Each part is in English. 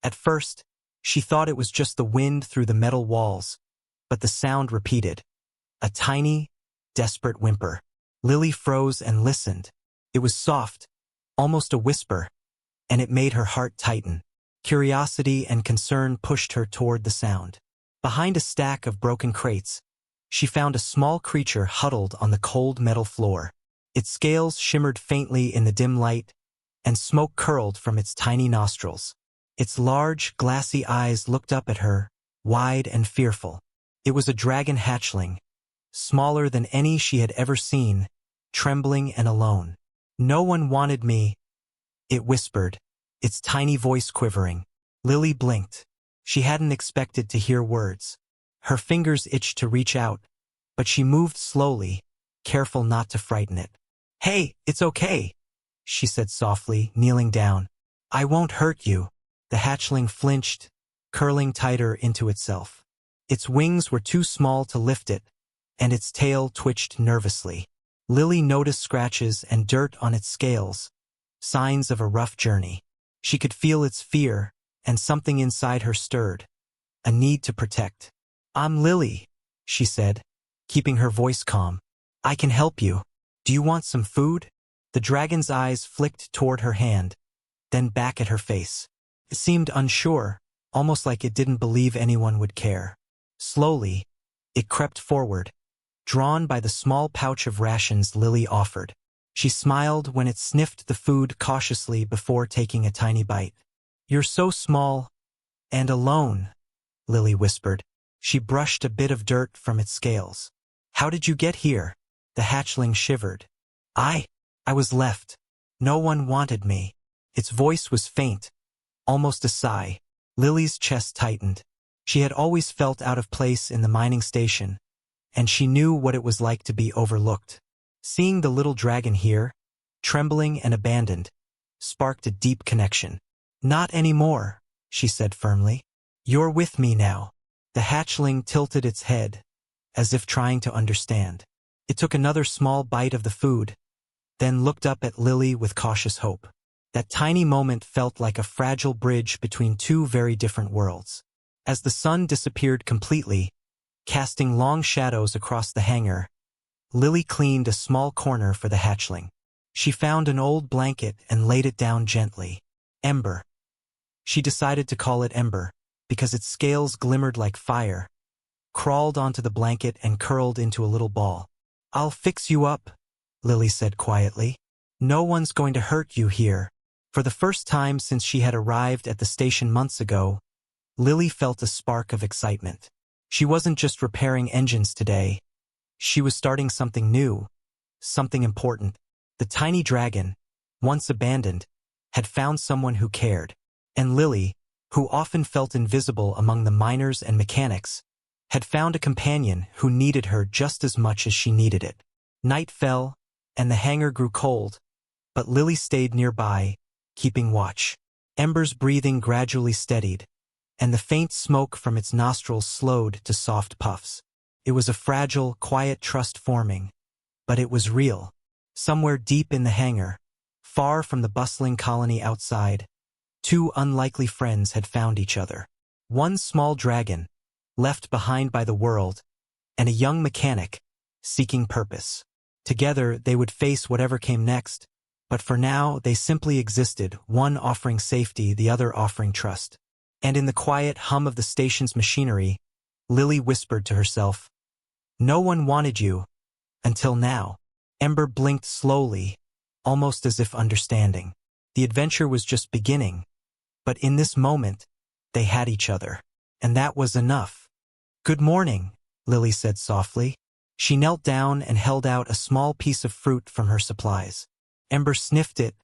At first, she thought it was just the wind through the metal walls, but the sound repeated. A tiny, desperate whimper. Lily froze and listened. It was soft, almost a whisper, and it made her heart tighten. Curiosity and concern pushed her toward the sound. Behind a stack of broken crates, she found a small creature huddled on the cold metal floor. Its scales shimmered faintly in the dim light, and smoke curled from its tiny nostrils. Its large, glassy eyes looked up at her, wide and fearful. It was a dragon hatchling, smaller than any she had ever seen, trembling and alone. "No one wanted me," it whispered, its tiny voice quivering. Lily blinked. She hadn't expected to hear words. Her fingers itched to reach out, but she moved slowly, careful not to frighten it. "Hey, it's okay," she said softly, kneeling down. "I won't hurt you." The hatchling flinched, curling tighter into itself. Its wings were too small to lift it, and its tail twitched nervously. Lily noticed scratches and dirt on its scales, signs of a rough journey. She could feel its fear, and something inside her stirred, a need to protect. "I'm Lily," she said, keeping her voice calm. "I can help you. Do you want some food?" The dragon's eyes flicked toward her hand, then back at her face. It seemed unsure, almost like it didn't believe anyone would care. Slowly, it crept forward, drawn by the small pouch of rations Lily offered. She smiled when it sniffed the food cautiously before taking a tiny bite. "You're so small and alone," Lily whispered. She brushed a bit of dirt from its scales. "How did you get here?" The hatchling shivered. I was left. No one wanted me." Its voice was faint, almost a sigh. Lily's chest tightened. She had always felt out of place in the mining station, and she knew what it was like to be overlooked. Seeing the little dragon here, trembling and abandoned, sparked a deep connection. "Not anymore," she said firmly. "You're with me now." The hatchling tilted its head, as if trying to understand. It took another small bite of the food, then looked up at Lily with cautious hope. That tiny moment felt like a fragile bridge between two very different worlds. As the sun disappeared completely, casting long shadows across the hangar, Lily cleaned a small corner for the hatchling. She found an old blanket and laid it down gently. Ember. She decided to call it Ember, because its scales glimmered like fire, crawled onto the blanket and curled into a little ball. "I'll fix you up," Lily said quietly. "No one's going to hurt you here." For the first time since she had arrived at the station months ago, Lily felt a spark of excitement. She wasn't just repairing engines today. She was starting something new, something important. The tiny dragon, once abandoned, had found someone who cared. And Lily, who often felt invisible among the miners and mechanics, had found a companion who needed her just as much as she needed it. Night fell, and the hangar grew cold, but Lily stayed nearby, keeping watch. Ember's breathing gradually steadied, and the faint smoke from its nostrils slowed to soft puffs. It was a fragile, quiet trust forming, but it was real. Somewhere deep in the hangar, far from the bustling colony outside, two unlikely friends had found each other. One small dragon, left behind by the world, and a young mechanic, seeking purpose. Together they would face whatever came next, but for now they simply existed, one offering safety, the other offering trust. And in the quiet hum of the station's machinery, Lily whispered to herself, "No one wanted you, until now." Ember blinked slowly, almost as if understanding. The adventure was just beginning, but in this moment, they had each other, and that was enough. "Good morning," Lily said softly. She knelt down and held out a small piece of fruit from her supplies. Ember sniffed it,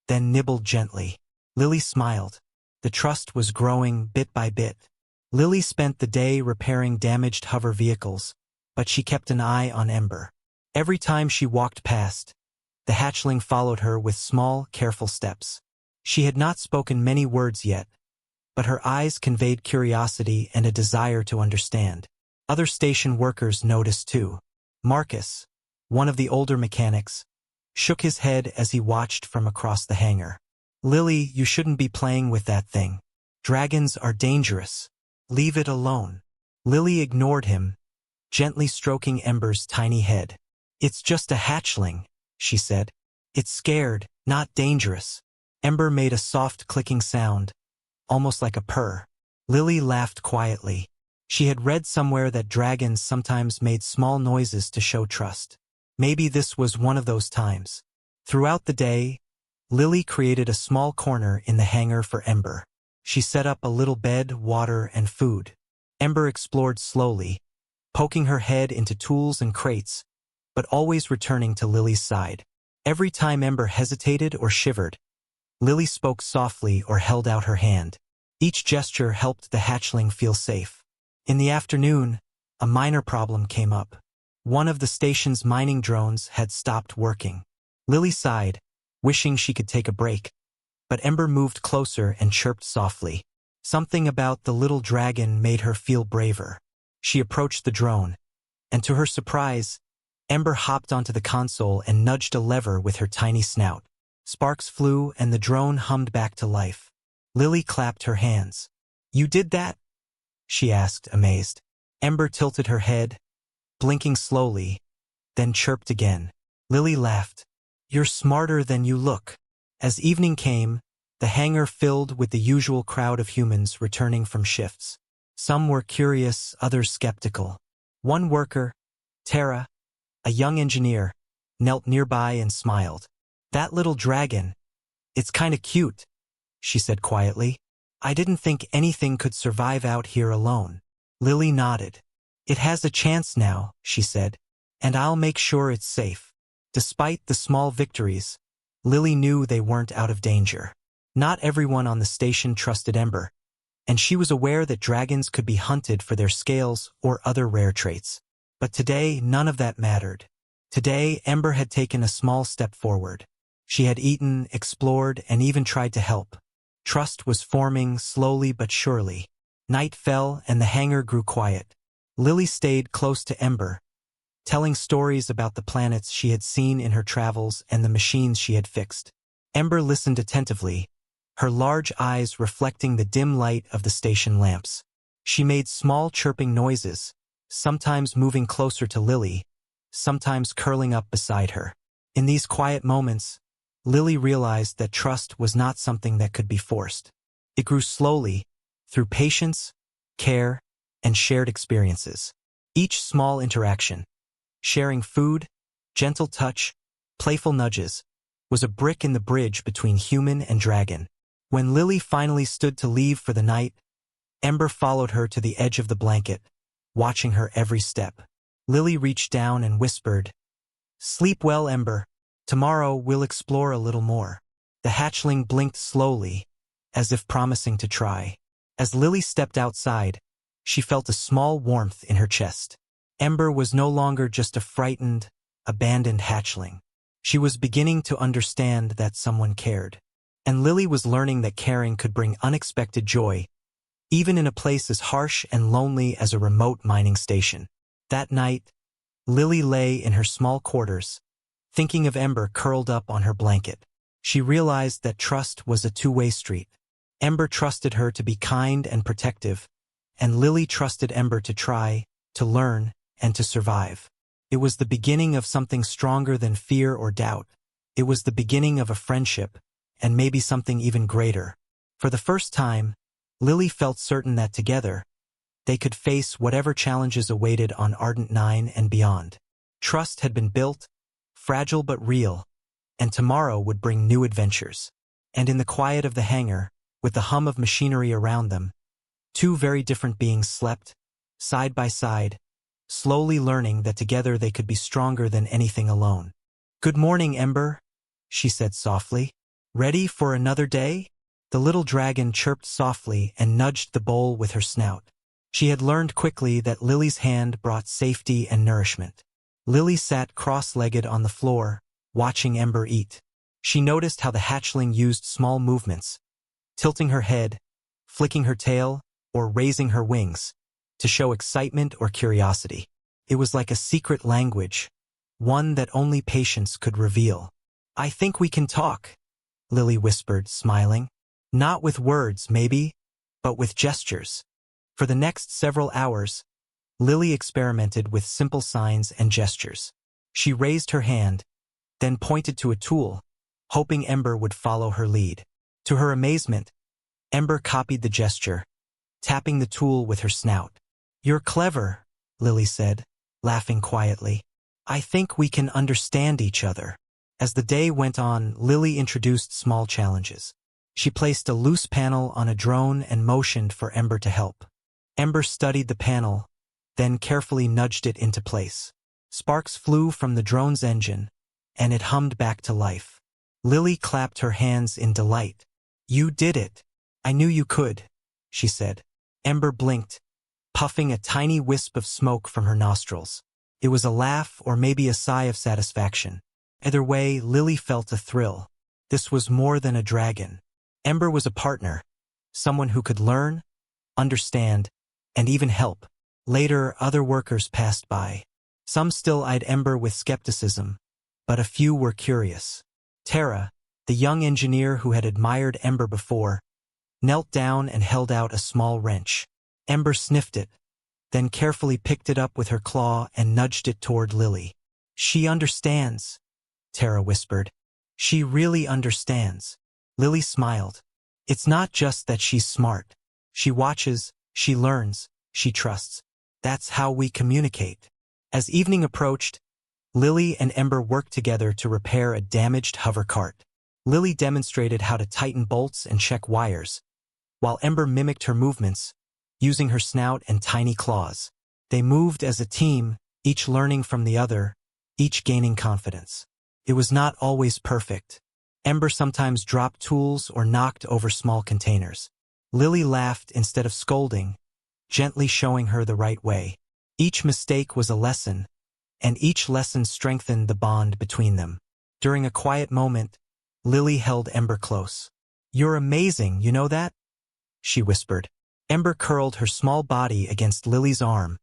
then nibbled gently. Lily smiled. The trust was growing bit by bit. Lily spent the day repairing damaged hover vehicles, but she kept an eye on Ember. Every time she walked past, the hatchling followed her with small, careful steps. She had not spoken many words yet, but her eyes conveyed curiosity and a desire to understand. Other station workers noticed too. Marcus, one of the older mechanics, shook his head as he watched from across the hangar. "Lily, you shouldn't be playing with that thing." Dragons are dangerous. Leave it alone. Lily ignored him, gently stroking Ember's tiny head. It's just a hatchling, she said. It's scared, not dangerous. Ember made a soft clicking sound, almost like a purr. Lily laughed quietly. She had read somewhere that dragons sometimes made small noises to show trust. Maybe this was one of those times. Throughout the day, Lily created a small corner in the hangar for Ember. She set up a little bed, water, and food. Ember explored slowly, poking her head into tools and crates, but always returning to Lily's side. Every time Ember hesitated or shivered, Lily spoke softly or held out her hand. Each gesture helped the hatchling feel safe. In the afternoon, a minor problem came up. One of the station's mining drones had stopped working. Lily sighed, wishing she could take a break, but Ember moved closer and chirped softly. Something about the little dragon made her feel braver. She approached the drone, and to her surprise, Ember hopped onto the console and nudged a lever with her tiny snout. Sparks flew and the drone hummed back to life. Lily clapped her hands. "You did that?" she asked, amazed. Ember tilted her head, blinking slowly, then chirped again. Lily laughed. "You're smarter than you look." As evening came, the hangar filled with the usual crowd of humans returning from shifts. Some were curious, others skeptical. One worker, Tara, a young engineer, knelt nearby and smiled. "That little dragon, it's kinda cute," she said quietly. "I didn't think anything could survive out here alone." Lily nodded. "It has a chance now," she said, "and I'll make sure it's safe." Despite the small victories, Lily knew they weren't out of danger. Not everyone on the station trusted Ember, and she was aware that dragons could be hunted for their scales or other rare traits. But today, none of that mattered. Today, Ember had taken a small step forward. She had eaten, explored, and even tried to help. Trust was forming slowly but surely. Night fell and the hangar grew quiet. Lily stayed close to Ember, telling stories about the planets she had seen in her travels and the machines she had fixed. Ember listened attentively, her large eyes reflecting the dim light of the station lamps. She made small chirping noises, sometimes moving closer to Lily, sometimes curling up beside her. In these quiet moments, Lily realized that trust was not something that could be forced. It grew slowly, through patience, care, and shared experiences. Each small interaction, sharing food, gentle touch, playful nudges, was a brick in the bridge between human and dragon. When Lily finally stood to leave for the night, Ember followed her to the edge of the blanket, watching her every step. Lily reached down and whispered, "Sleep well, Ember. Tomorrow we'll explore a little more." The hatchling blinked slowly, as if promising to try. As Lily stepped outside, she felt a small warmth in her chest. Ember was no longer just a frightened, abandoned hatchling. She was beginning to understand that someone cared. And Lily was learning that caring could bring unexpected joy, even in a place as harsh and lonely as a remote mining station. That night, Lily lay in her small quarters, thinking of Ember curled up on her blanket. She realized that trust was a two-way street. Ember trusted her to be kind and protective, and Lily trusted Ember to try, to learn, and to survive. It was the beginning of something stronger than fear or doubt. It was the beginning of a friendship, and maybe something even greater. For the first time, Lily felt certain that together, they could face whatever challenges awaited on Ardent 9 and beyond. Trust had been built, fragile but real, and tomorrow would bring new adventures. And in the quiet of the hangar, with the hum of machinery around them, two very different beings slept, side by side, slowly learning that together they could be stronger than anything alone. "Good morning, Ember," she said softly. "Ready for another day?" The little dragon chirped softly and nudged the bowl with her snout. She had learned quickly that Lily's hand brought safety and nourishment. Lily sat cross-legged on the floor, watching Ember eat. She noticed how the hatchling used small movements, tilting her head, flicking her tail, or raising her wings, to show excitement or curiosity. It was like a secret language, one that only patience could reveal. "I think we can talk," Lily whispered, smiling. "Not with words, maybe, but with gestures. For the next several hours, Lily experimented with simple signs and gestures. She raised her hand, then pointed to a tool, hoping Ember would follow her lead. To her amazement, Ember copied the gesture, tapping the tool with her snout. "You're clever," Lily said, laughing quietly. "I think we can understand each other." As the day went on, Lily introduced small challenges. She placed a loose panel on a drone and motioned for Ember to help. Ember studied the panel, then carefully nudged it into place. Sparks flew from the drone's engine, and it hummed back to life. Lily clapped her hands in delight. "You did it. I knew you could," she said. Ember blinked, puffing a tiny wisp of smoke from her nostrils. It was a laugh or maybe a sigh of satisfaction. Either way, Lily felt a thrill. This was more than a dragon. Ember was a partner, someone who could learn, understand, and even help. Later, other workers passed by. Some still eyed Ember with skepticism, but a few were curious. Tara, the young engineer who had admired Ember before, knelt down and held out a small wrench. Ember sniffed it, then carefully picked it up with her claw and nudged it toward Lily. "She understands," Tara whispered. "She really understands." Lily smiled. "It's not just that she's smart. She watches, she learns, she trusts. That's how we communicate." As evening approached, Lily and Ember worked together to repair a damaged hover cart. Lily demonstrated how to tighten bolts and check wires, while Ember mimicked her movements, using her snout and tiny claws. They moved as a team, each learning from the other, each gaining confidence. It was not always perfect. Ember sometimes dropped tools or knocked over small containers. Lily laughed instead of scolding, gently showing her the right way. Each mistake was a lesson, and each lesson strengthened the bond between them. During a quiet moment, Lily held Ember close. "You're amazing, you know that?" she whispered. Ember curled her small body against Lily's arm,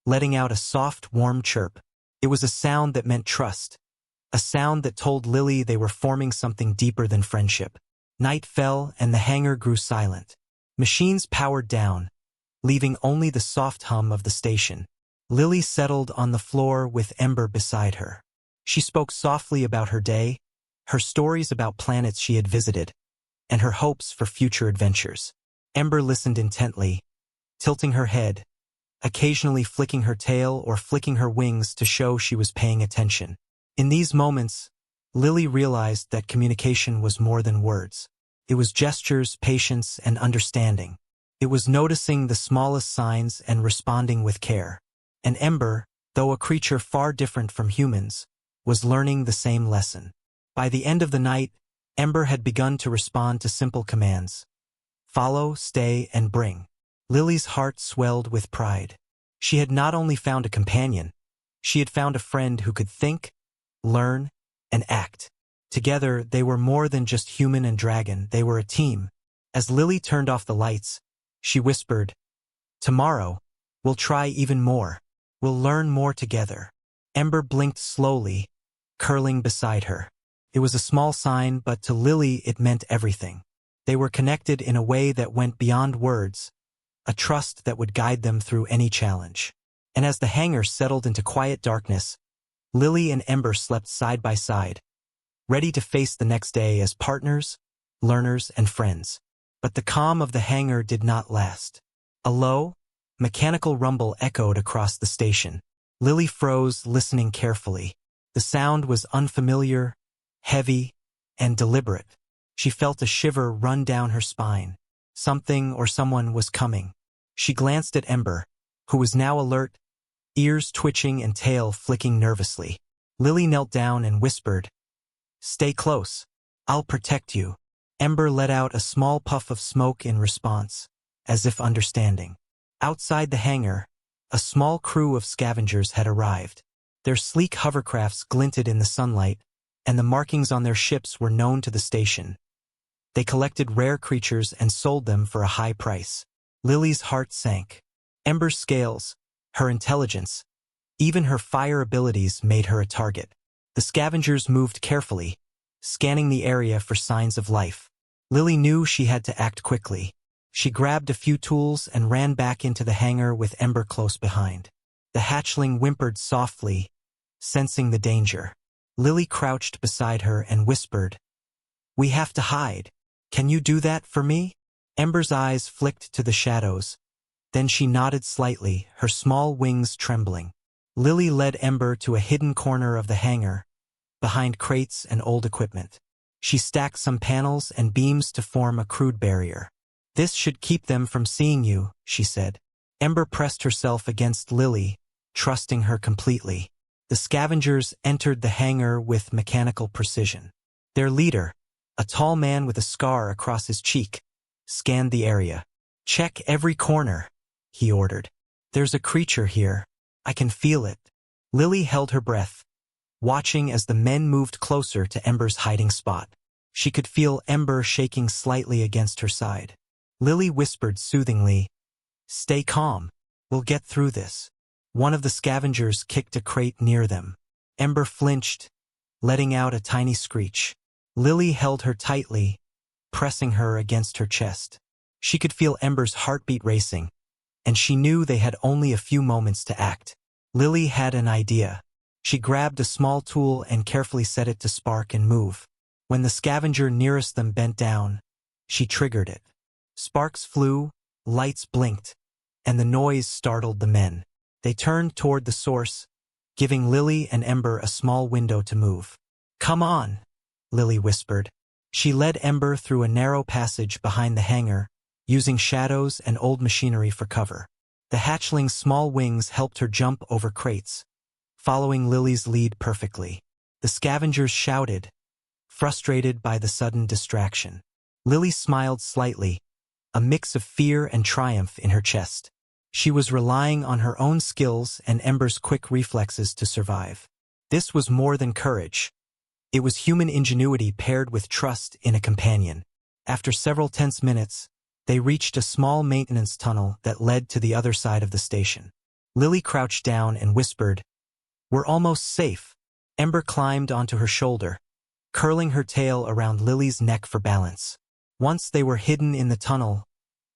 letting out a soft, warm chirp. It was a sound that meant trust, a sound that told Lily they were forming something deeper than friendship. Night fell and the hangar grew silent. Machines powered down, leaving only the soft hum of the station. Lily settled on the floor with Ember beside her. She spoke softly about her day, her stories about planets she had visited, and her hopes for future adventures. Ember listened intently, tilting her head, occasionally flicking her tail or flicking her wings to show she was paying attention. In these moments, Lily realized that communication was more than words. It was gestures, patience, and understanding. It was noticing the smallest signs and responding with care. And Ember, though a creature far different from humans, was learning the same lesson. By the end of the night, Ember had begun to respond to simple commands. Follow, stay, and bring. Lily's heart swelled with pride. She had not only found a companion, she had found a friend who could think, learn, and act. Together, they were more than just human and dragon, they were a team. As Lily turned off the lights, she whispered, "Tomorrow, we'll try even more. We'll learn more together." Ember blinked slowly, curling beside her. It was a small sign, but to Lily it meant everything. They were connected in a way that went beyond words, a trust that would guide them through any challenge. And as the hangar settled into quiet darkness, Lily and Ember slept side by side, ready to face the next day as partners, learners, and friends. But the calm of the hangar did not last. A low, mechanical rumble echoed across the station. Lily froze, listening carefully. The sound was unfamiliar, heavy, and deliberate. She felt a shiver run down her spine. Something or someone was coming. She glanced at Ember, who was now alert, ears twitching and tail flicking nervously. Lily knelt down and whispered, "Stay close. I'll protect you." Ember let out a small puff of smoke in response, as if understanding. Outside the hangar, a small crew of scavengers had arrived. Their sleek hovercrafts glinted in the sunlight, and the markings on their ships were known to the station. They collected rare creatures and sold them for a high price. Lily's heart sank. Ember's scales, her intelligence, even her fire abilities made her a target. The scavengers moved carefully, scanning the area for signs of life. Lily knew she had to act quickly. She grabbed a few tools and ran back into the hangar with Ember close behind. The hatchling whimpered softly, sensing the danger. Lily crouched beside her and whispered, "We have to hide. Can you do that for me?" Ember's eyes flicked to the shadows. Then she nodded slightly, her small wings trembling. Lily led Ember to a hidden corner of the hangar, behind crates and old equipment. She stacked some panels and beams to form a crude barrier. "This should keep them from seeing you," she said. Ember pressed herself against Lily, trusting her completely. The scavengers entered the hangar with mechanical precision. Their leader, a tall man with a scar across his cheek, scanned the area. "Check every corner," he ordered. "There's a creature here. I can feel it." Lily held her breath, watching as the men moved closer to Ember's hiding spot. She could feel Ember shaking slightly against her side. Lily whispered soothingly, "Stay calm. We'll get through this." One of the scavengers kicked a crate near them. Ember flinched, letting out a tiny screech. Lily held her tightly, pressing her against her chest. She could feel Ember's heartbeat racing, and she knew they had only a few moments to act. Lily had an idea. She grabbed a small tool and carefully set it to spark and move. When the scavenger nearest them bent down, she triggered it. Sparks flew, lights blinked, and the noise startled the men. They turned toward the source, giving Lily and Ember a small window to move. "Come on," Lily whispered. She led Ember through a narrow passage behind the hangar, using shadows and old machinery for cover. The hatchling's small wings helped her jump over crates, following Lily's lead perfectly. The scavengers shouted, frustrated by the sudden distraction. Lily smiled slightly, a mix of fear and triumph in her chest. She was relying on her own skills and Ember's quick reflexes to survive. This was more than courage. It was human ingenuity paired with trust in a companion. After several tense minutes, they reached a small maintenance tunnel that led to the other side of the station. Lily crouched down and whispered, "We're almost safe." Ember climbed onto her shoulder, curling her tail around Lily's neck for balance. Once they were hidden in the tunnel,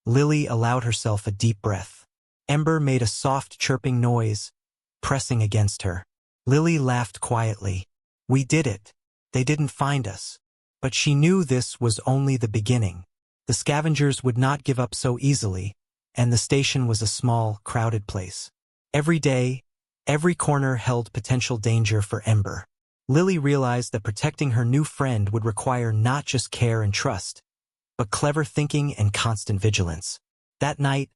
Lily allowed herself a deep breath. Ember made a soft chirping noise, pressing against her. Lily laughed quietly. "We did it. They didn't find us." But she knew this was only the beginning. The scavengers would not give up so easily, and the station was a small, crowded place. Every day, every corner held potential danger for Ember. Lily realized that protecting her new friend would require not just care and trust, but clever thinking and constant vigilance. That night,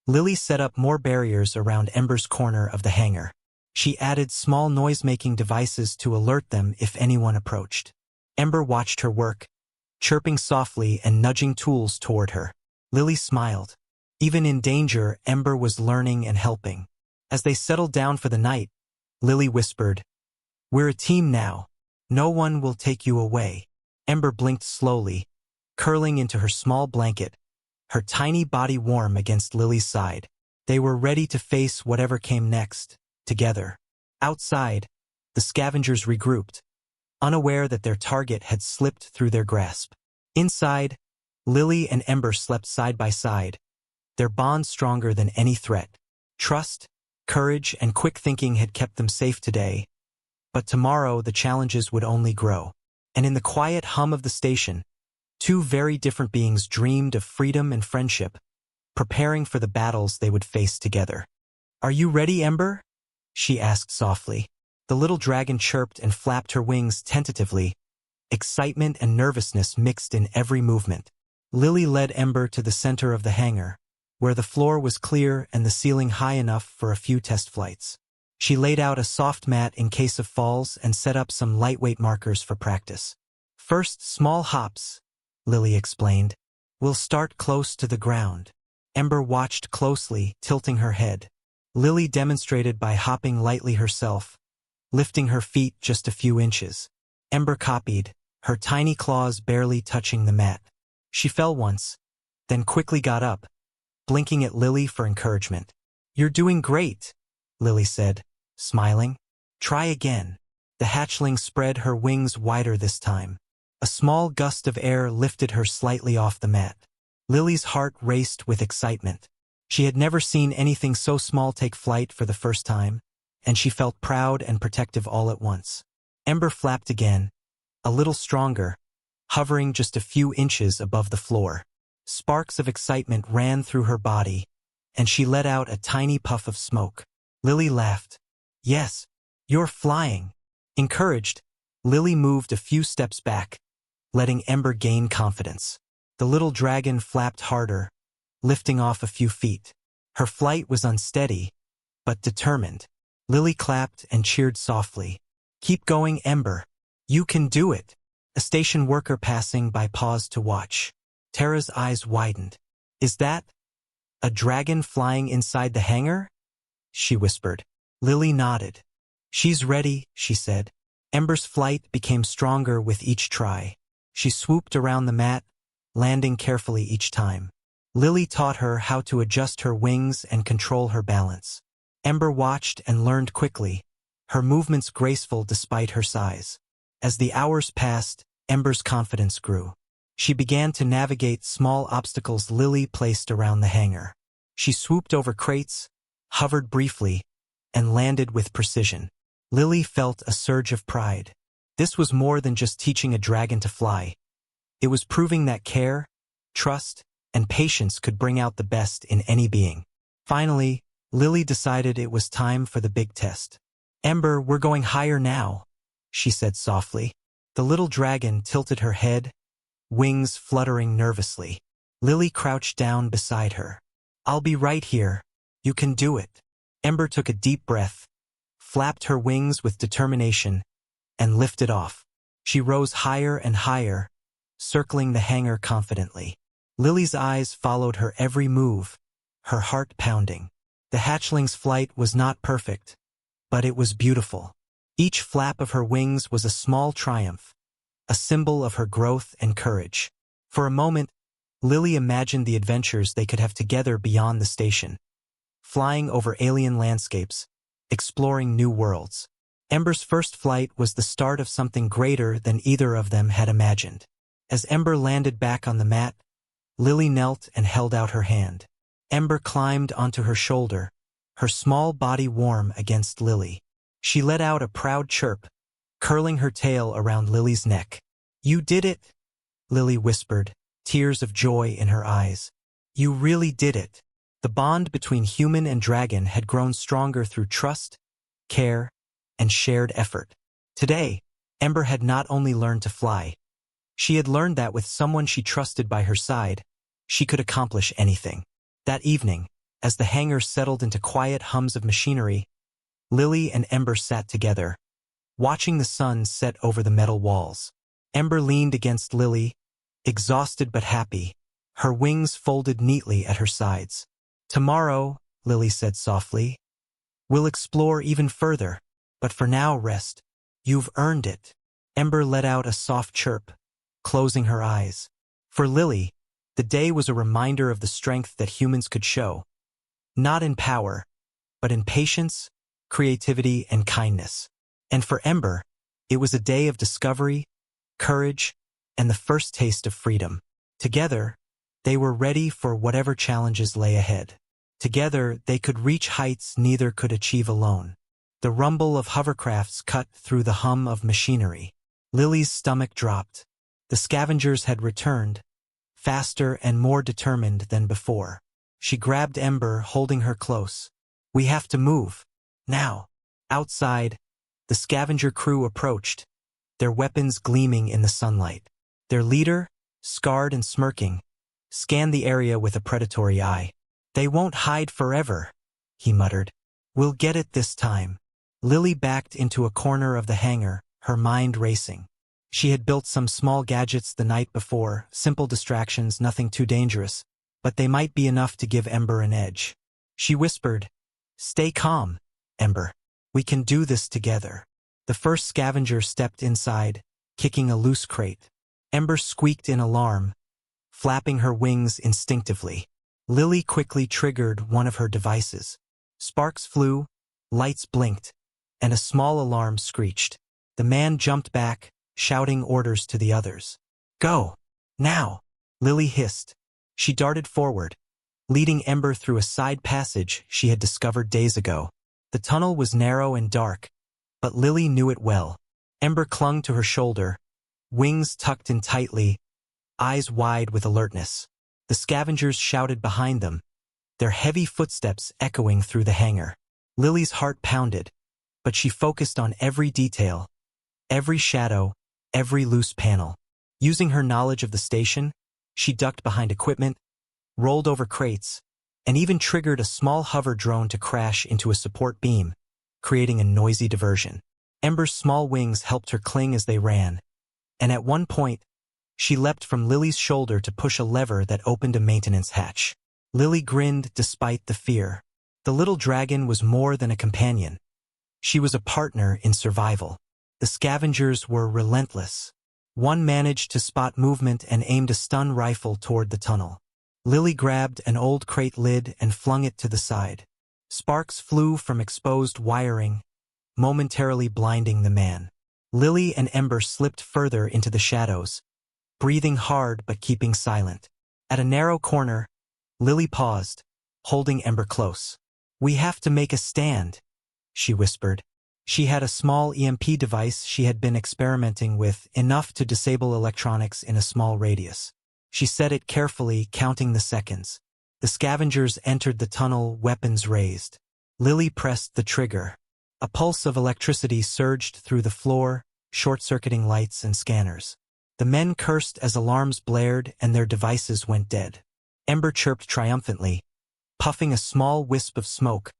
Lily set up more barriers around Ember's corner of the hangar. She added small noise-making devices to alert them if anyone approached. Ember watched her work, chirping softly and nudging tools toward her. Lily smiled. Even in danger, Ember was learning and helping. As they settled down for the night, Lily whispered, "We're a team now. No one will take you away." Ember blinked slowly, curling into her small blanket, her tiny body warm against Lily's side. They were ready to face whatever came next, together. Outside, the scavengers regrouped, unaware that their target had slipped through their grasp. Inside, Lily and Ember slept side by side, their bond stronger than any threat. Trust, courage, and quick thinking had kept them safe today, but tomorrow the challenges would only grow. And in the quiet hum of the station, two very different beings dreamed of freedom and friendship, preparing for the battles they would face together. "Are you ready, Ember?" she asked softly. The little dragon chirped and flapped her wings tentatively, excitement and nervousness mixed in every movement. Lily led Ember to the center of the hangar, where the floor was clear and the ceiling high enough for a few test flights. She laid out a soft mat in case of falls and set up some lightweight markers for practice. "First, small hops," Lily explained. "We'll start close to the ground." Ember watched closely, tilting her head. Lily demonstrated by hopping lightly herself, lifting her feet just a few inches. Ember copied, her tiny claws barely touching the mat. She fell once, then quickly got up, blinking at Lily for encouragement. "You're doing great," Lily said, smiling. "Try again." The hatchling spread her wings wider this time. A small gust of air lifted her slightly off the mat. Lily's heart raced with excitement. She had never seen anything so small take flight for the first time, and she felt proud and protective all at once. Ember flapped again, a little stronger, hovering just a few inches above the floor. Sparks of excitement ran through her body, and she let out a tiny puff of smoke. Lily laughed. "Yes, you're flying." Encouraged, Lily moved a few steps back, letting Ember gain confidence. The little dragon flapped harder, lifting off a few feet. Her flight was unsteady, but determined. Lily clapped and cheered softly. "Keep going, Ember. You can do it." A station worker passing by paused to watch. Tara's eyes widened. "Is that a dragon flying inside the hangar?" she whispered. Lily nodded. "She's ready," she said. Ember's flight became stronger with each try. She swooped around the mat, landing carefully each time. Lily taught her how to adjust her wings and control her balance. Ember watched and learned quickly, her movements graceful despite her size. As the hours passed, Ember's confidence grew. She began to navigate small obstacles Lily placed around the hangar. She swooped over crates, hovered briefly, and landed with precision. Lily felt a surge of pride. This was more than just teaching a dragon to fly. It was proving that care, trust, and patience could bring out the best in any being. Finally, Lily decided it was time for the big test. "Ember, we're going higher now," she said softly. The little dragon tilted her head, wings fluttering nervously. Lily crouched down beside her. "I'll be right here. You can do it." Ember took a deep breath, flapped her wings with determination, and lifted off. She rose higher and higher, circling the hangar confidently. Lily's eyes followed her every move, her heart pounding. The hatchling's flight was not perfect, but it was beautiful. Each flap of her wings was a small triumph, a symbol of her growth and courage. For a moment, Lily imagined the adventures they could have together beyond the station. Flying over alien landscapes, exploring new worlds. Ember's first flight was the start of something greater than either of them had imagined. As Ember landed back on the mat, Lily knelt and held out her hand. Ember climbed onto her shoulder, her small body warm against Lily. She let out a proud chirp, curling her tail around Lily's neck. "You did it," Lily whispered, tears of joy in her eyes. "You really did it." The bond between human and dragon had grown stronger through trust, care, and shared effort. Today, Ember had not only learned to fly, she had learned that with someone she trusted by her side, she could accomplish anything. That evening, as the hangar settled into quiet hums of machinery, Lily and Ember sat together, watching the sun set over the metal walls. Ember leaned against Lily, exhausted but happy, her wings folded neatly at her sides. "Tomorrow," Lily said softly, "we'll explore even further, but for now rest. You've earned it." Ember let out a soft chirp, closing her eyes. For Lily, the day was a reminder of the strength that humans could show, not in power, but in patience, creativity, and kindness. And for Ember, it was a day of discovery, courage, and the first taste of freedom. Together, they were ready for whatever challenges lay ahead. Together, they could reach heights neither could achieve alone. The rumble of hovercrafts cut through the hum of machinery. Lily's stomach dropped. The scavengers had returned, faster and more determined than before. She grabbed Ember, holding her close. "We have to move. Now." Outside, the scavenger crew approached, their weapons gleaming in the sunlight. Their leader, scarred and smirking, scanned the area with a predatory eye. "They won't hide forever," he muttered. "We'll get it this time." Lily backed into a corner of the hangar, her mind racing. She had built some small gadgets the night before, simple distractions, nothing too dangerous, but they might be enough to give Ember an edge. She whispered, "Stay calm, Ember. We can do this together." The first scavenger stepped inside, kicking a loose crate. Ember squeaked in alarm, flapping her wings instinctively. Lily quickly triggered one of her devices. Sparks flew, lights blinked, and a small alarm screeched. The man jumped back, shouting orders to the others. "Go! Now!" Lily hissed, She darted forward, leading Ember through a side passage she had discovered days ago. The tunnel was narrow and dark, but Lily knew it well. Ember clung to her shoulder, wings tucked in tightly, eyes wide with alertness. The scavengers shouted behind them, their heavy footsteps echoing through the hangar. Lily's heart pounded, but she focused on every detail, every shadow, every loose panel. Using her knowledge of the station, she ducked behind equipment, rolled over crates, and even triggered a small hover drone to crash into a support beam, creating a noisy diversion. Ember's small wings helped her cling as they ran, and at one point, she leapt from Lily's shoulder to push a lever that opened a maintenance hatch. Lily grinned despite the fear. The little dragon was more than a companion. She was a partner in survival. The scavengers were relentless. One managed to spot movement and aimed a stun rifle toward the tunnel. Lily grabbed an old crate lid and flung it to the side. Sparks flew from exposed wiring, momentarily blinding the man. Lily and Ember slipped further into the shadows, breathing hard but keeping silent. At a narrow corner, Lily paused, holding Ember close. "We have to make a stand," she whispered. She had a small EMP device she had been experimenting with, enough to disable electronics in a small radius. She set it carefully, counting the seconds. The scavengers entered the tunnel, weapons raised. Lily pressed the trigger. A pulse of electricity surged through the floor, short-circuiting lights and scanners. The men cursed as alarms blared and their devices went dead. Ember chirped triumphantly, puffing a small wisp of smoke,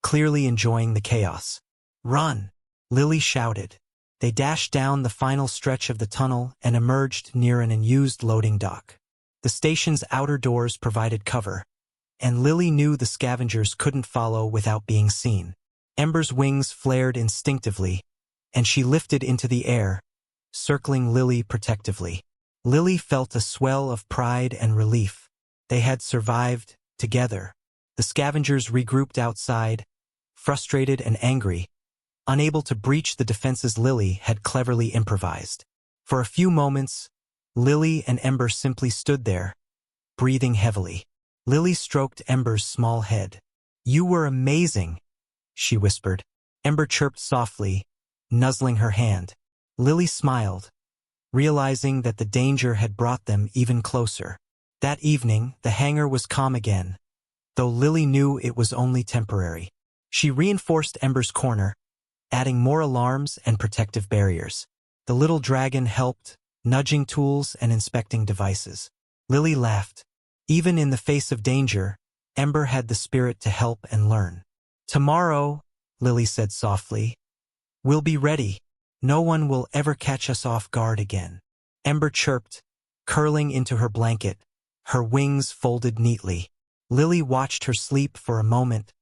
clearly enjoying the chaos. "Run!" Lily shouted. They dashed down the final stretch of the tunnel and emerged near an unused loading dock. The station's outer doors provided cover, and Lily knew the scavengers couldn't follow without being seen. Ember's wings flared instinctively, and she lifted into the air, circling Lily protectively. Lily felt a swell of pride and relief. They had survived, together. The scavengers regrouped outside, frustrated and angry, unable to breach the defenses Lily had cleverly improvised. For a few moments, Lily and Ember simply stood there, breathing heavily. Lily stroked Ember's small head. "You were amazing," she whispered. Ember chirped softly, nuzzling her hand. Lily smiled, realizing that the danger had brought them even closer. That evening, the hangar was calm again, though Lily knew it was only temporary. She reinforced Ember's corner, adding more alarms and protective barriers. The little dragon helped, nudging tools and inspecting devices. Lily laughed. Even in the face of danger, Ember had the spirit to help and learn. "Tomorrow," Lily said softly, "we'll be ready. No one will ever catch us off guard again." Ember chirped, curling into her blanket, her wings folded neatly. Lily watched her sleep for a moment,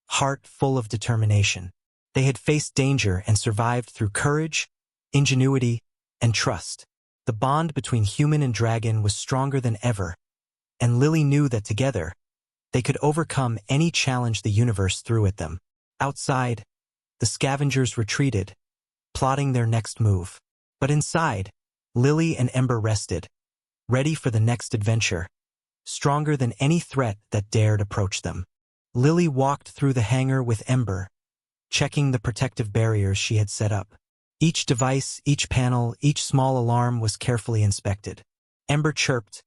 heart full of determination. They had faced danger and survived through courage, ingenuity, and trust. The bond between human and dragon was stronger than ever, and Lily knew that together, they could overcome any challenge the universe threw at them. Outside, the scavengers retreated, plotting their next move. But inside, Lily and Ember rested, ready for the next adventure, stronger than any threat that dared approach them. Lily walked through the hangar with Ember, checking the protective barriers she had set up. Each device, each panel, each small alarm was carefully inspected. Ember chirped,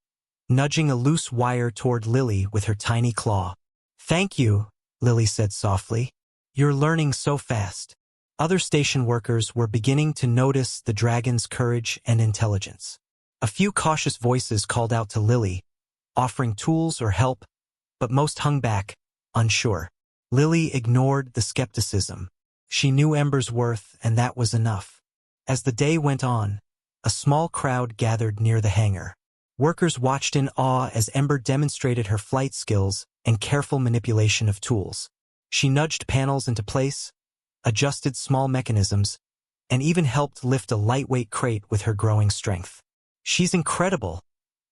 nudging a loose wire toward Lily with her tiny claw. "Thank you," Lily said softly. "You're learning so fast." Other station workers were beginning to notice the dragon's courage and intelligence. A few cautious voices called out to Lily, offering tools or help, but most hung back, unsure. Lily ignored the skepticism. She knew Ember's worth, and that was enough. As the day went on, a small crowd gathered near the hangar. Workers watched in awe as Ember demonstrated her flight skills and careful manipulation of tools. She nudged panels into place, adjusted small mechanisms, and even helped lift a lightweight crate with her growing strength. "She's incredible,"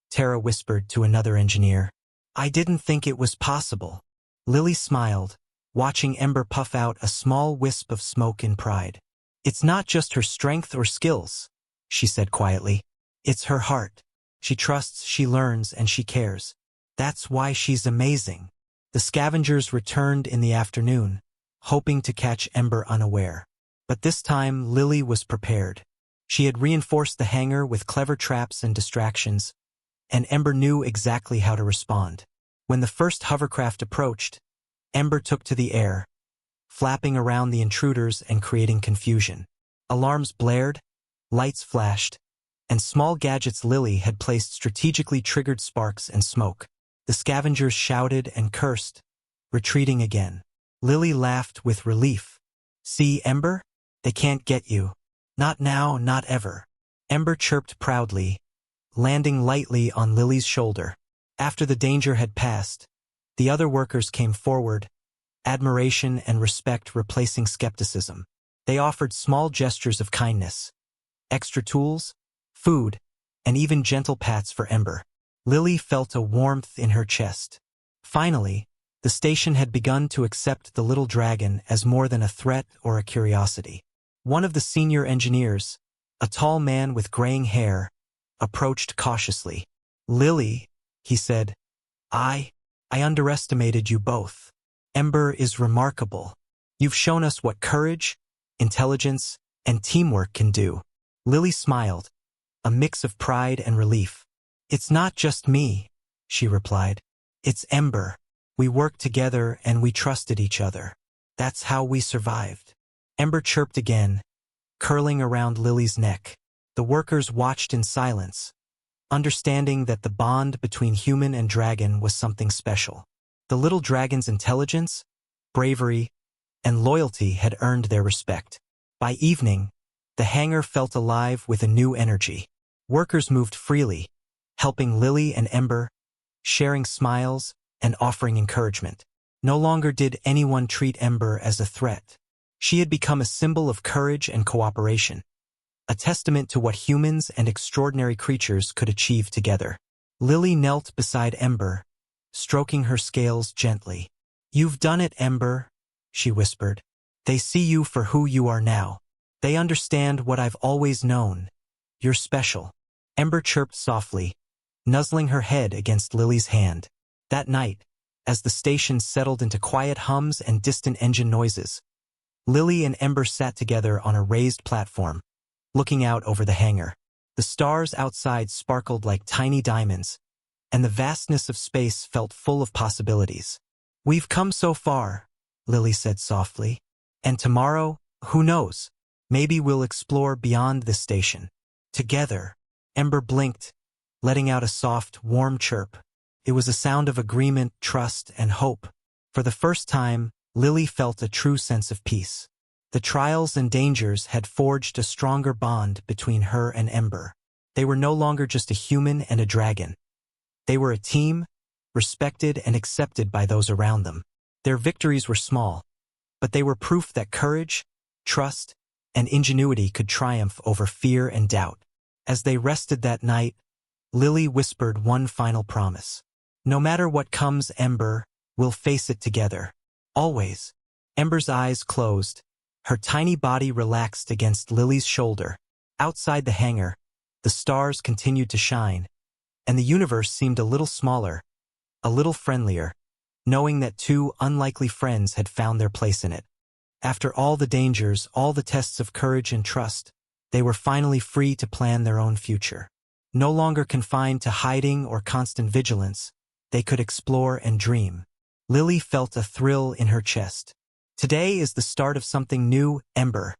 Tara whispered to another engineer. "I didn't think it was possible." Lily smiled, watching Ember puff out a small wisp of smoke in pride. "It's not just her strength or skills," she said quietly. "It's her heart. She trusts, she learns, and she cares." That's why she's amazing. The scavengers returned in the afternoon, hoping to catch Ember unaware. But this time, Lily was prepared. She had reinforced the hangar with clever traps and distractions, and Ember knew exactly how to respond. When the first hovercraft approached, Ember took to the air, flapping around the intruders and creating confusion. Alarms blared, lights flashed, and small gadgets Lily had placed strategically triggered sparks and smoke. The scavengers shouted and cursed, retreating again. Lily laughed with relief. See, Ember? They can't get you. Not now, not ever. Ember chirped proudly, landing lightly on Lily's shoulder. After the danger had passed, the other workers came forward, admiration and respect replacing skepticism. They offered small gestures of kindness, extra tools, food, and even gentle pats for Ember. Lily felt a warmth in her chest. Finally, the station had begun to accept the little dragon as more than a threat or a curiosity. One of the senior engineers, a tall man with graying hair, approached cautiously. Lily, he said, I underestimated you both. Ember is remarkable. You've shown us what courage, intelligence, and teamwork can do. Lily smiled, a mix of pride and relief. It's not just me, she replied. It's Ember. We worked together and we trusted each other. That's how we survived. Ember chirped again, curling around Lily's neck. The workers watched in silence, understanding that the bond between human and dragon was something special. The little dragon's intelligence, bravery, and loyalty had earned their respect. By evening, the hangar felt alive with a new energy. Workers moved freely, helping Lily and Ember, sharing smiles and offering encouragement. No longer did anyone treat Ember as a threat. She had become a symbol of courage and cooperation, a testament to what humans and extraordinary creatures could achieve together. Lily knelt beside Ember, stroking her scales gently. You've done it, Ember, she whispered. They see you for who you are now. They understand what I've always known. You're special. Ember chirped softly, nuzzling her head against Lily's hand. That night, as the station settled into quiet hums and distant engine noises, Lily and Ember sat together on a raised platform, looking out over the hangar. The stars outside sparkled like tiny diamonds, and the vastness of space felt full of possibilities. We've come so far, Lily said softly. And tomorrow, who knows? Maybe we'll explore beyond this station. Together. Ember blinked, letting out a soft, warm chirp. It was a sound of agreement, trust, and hope. For the first time, Lily felt a true sense of peace. The trials and dangers had forged a stronger bond between her and Ember. They were no longer just a human and a dragon. They were a team, respected and accepted by those around them. Their victories were small, but they were proof that courage, trust, and ingenuity could triumph over fear and doubt. As they rested that night, Lily whispered one final promise. No matter what comes, Ember, we'll face it together. Always. Ember's eyes closed, her tiny body relaxed against Lily's shoulder. Outside the hangar, the stars continued to shine, and the universe seemed a little smaller, a little friendlier, knowing that two unlikely friends had found their place in it. After all the dangers, all the tests of courage and trust, they were finally free to plan their own future. No longer confined to hiding or constant vigilance, they could explore and dream. Lily felt a thrill in her chest. Today is the start of something new, Ember,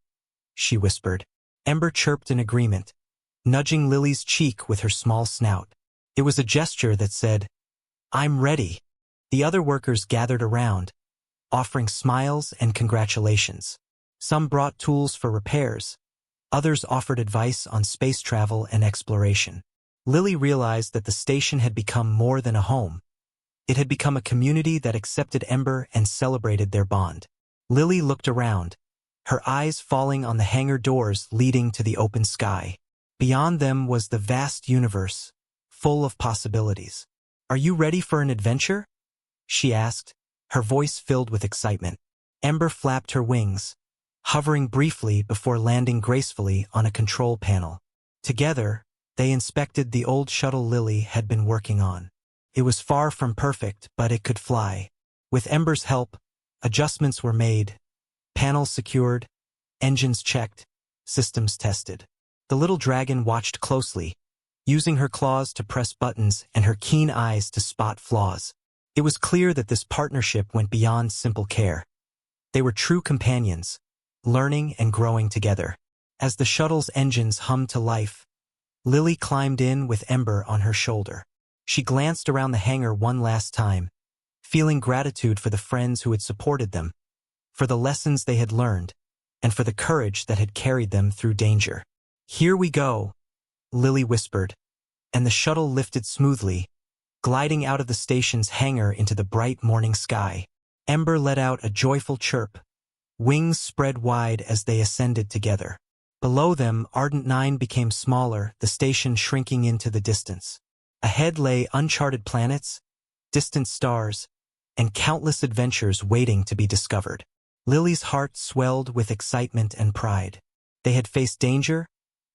she whispered. Ember chirped in agreement, nudging Lily's cheek with her small snout. It was a gesture that said, I'm ready. The other workers gathered around, offering smiles and congratulations. Some brought tools for repairs. Others offered advice on space travel and exploration. Lily realized that the station had become more than a home. It had become a community that accepted Ember and celebrated their bond. Lily looked around, her eyes falling on the hangar doors leading to the open sky. Beyond them was the vast universe, full of possibilities. Are you ready for an adventure? She asked, her voice filled with excitement. Ember flapped her wings, hovering briefly before landing gracefully on a control panel. Together, they inspected the old shuttle Lily had been working on. It was far from perfect, but it could fly. With Ember's help, adjustments were made, panels secured, engines checked, systems tested. The little dragon watched closely, using her claws to press buttons and her keen eyes to spot flaws. It was clear that this partnership went beyond simple care. They were true companions, learning and growing together. As the shuttle's engines hummed to life, Lily climbed in with Ember on her shoulder. She glanced around the hangar one last time, feeling gratitude for the friends who had supported them, for the lessons they had learned, and for the courage that had carried them through danger. "Here we go," Lily whispered, and the shuttle lifted smoothly, gliding out of the station's hangar into the bright morning sky. Ember let out a joyful chirp, wings spread wide as they ascended together. Below them, Ardent 9 became smaller, the station shrinking into the distance. Ahead lay uncharted planets, distant stars, and countless adventures waiting to be discovered. Lily's heart swelled with excitement and pride. They had faced danger,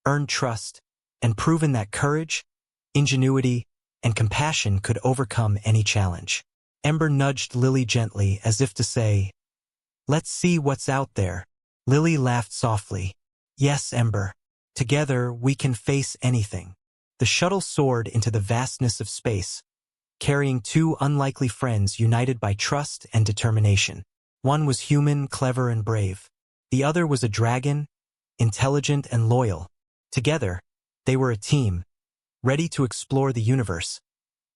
earned trust, and proven that courage, ingenuity, and compassion could overcome any challenge. Ember nudged Lily gently as if to say, "Let's see what's out there." Lily laughed softly. "Yes, Ember. Together we can face anything." The shuttle soared into the vastness of space, carrying two unlikely friends united by trust and determination. One was human, clever, and brave. The other was a dragon, intelligent and loyal. Together, they were a team, ready to explore the universe,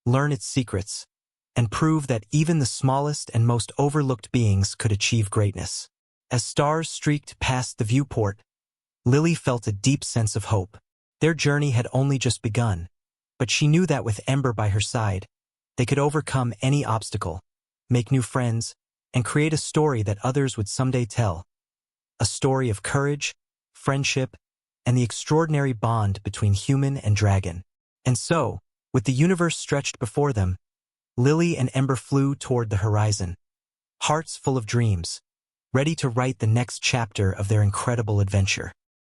learn its secrets, and prove that even the smallest and most overlooked beings could achieve greatness. As stars streaked past the viewport, Lily felt a deep sense of hope. Their journey had only just begun, but she knew that with Ember by her side, they could overcome any obstacle, make new friends, and create a story that others would someday tell. A story of courage, friendship, and the extraordinary bond between human and dragon. And so, with the universe stretched before them, Lily and Ember flew toward the horizon, hearts full of dreams, ready to write the next chapter of their incredible adventure.